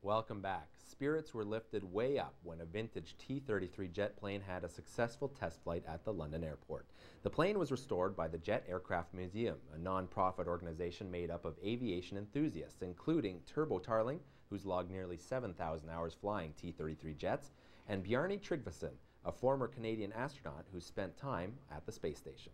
Welcome back. Spirits were lifted way up when a vintage T-33 jet plane had a successful test flight at the London airport. The plane was restored by the Jet Aircraft Museum, a non-profit organization made up of aviation enthusiasts, including Turbo Tarling, who's logged nearly 7,000 hours flying T-33 jets, and Bjarne Tryggvason, a former Canadian astronaut who spent time at the space station.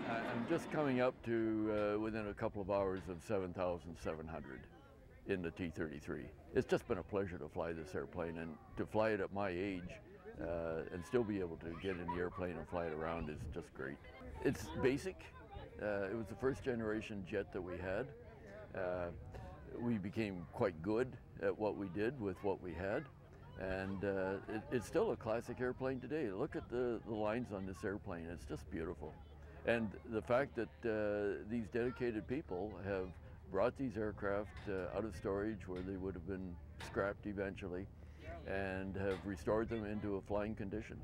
I'm just coming up to within a couple of hours of 7,700 in the T-33. It's just been a pleasure to fly this airplane, and to fly it at my age and still be able to get in the airplane and fly it around is just great. It's basic. It was the first generation jet that we had. We became quite good at what we did with what we had, and it's still a classic airplane today. Look at the lines on this airplane. It's just beautiful. And the fact that these dedicated people have brought these aircraft out of storage where they would have been scrapped eventually and have restored them into a flying condition.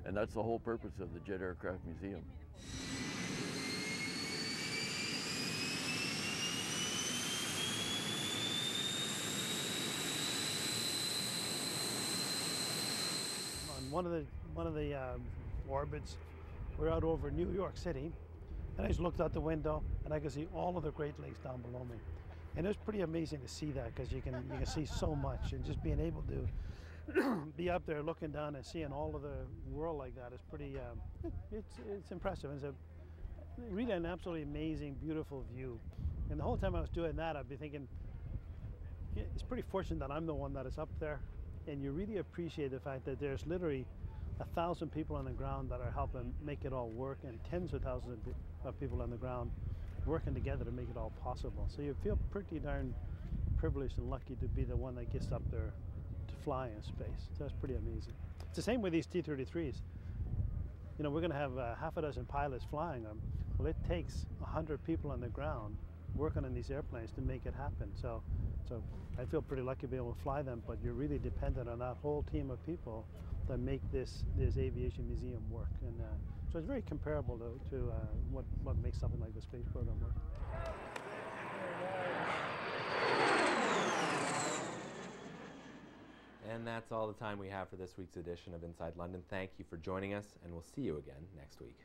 And that's the whole purpose of the Jet Aircraft Museum. On one of the orbits, we're out over New York City, and I just looked out the window and I could see all of the Great Lakes down below me. And it was pretty amazing to see that, because you can see so much, and just being able to be up there looking down and seeing all of the world like that is pretty, it's impressive. It's really an absolutely amazing, beautiful view. And the whole time I was doing that, I'd be thinking, it's pretty fortunate that I'm the one that is up there, and you really appreciate the fact that there's literally 1,000 people on the ground that are helping make it all work, and tens of thousands of people on the ground working together to make it all possible. So you feel pretty darn privileged and lucky to be the one that gets up there to fly in space. So that's pretty amazing. It's the same with these T-33s. You know, we're going to have half a dozen pilots flying them. Well, it takes 100 people on the ground working on these airplanes to make it happen. So I feel pretty lucky to be able to fly them, but you're really dependent on that whole team of people that make this aviation museum work. And so it's very comparable to what makes something like the space program work. And that's all the time we have for this week's edition of Inside London. Thank you for joining us, and we'll see you again next week.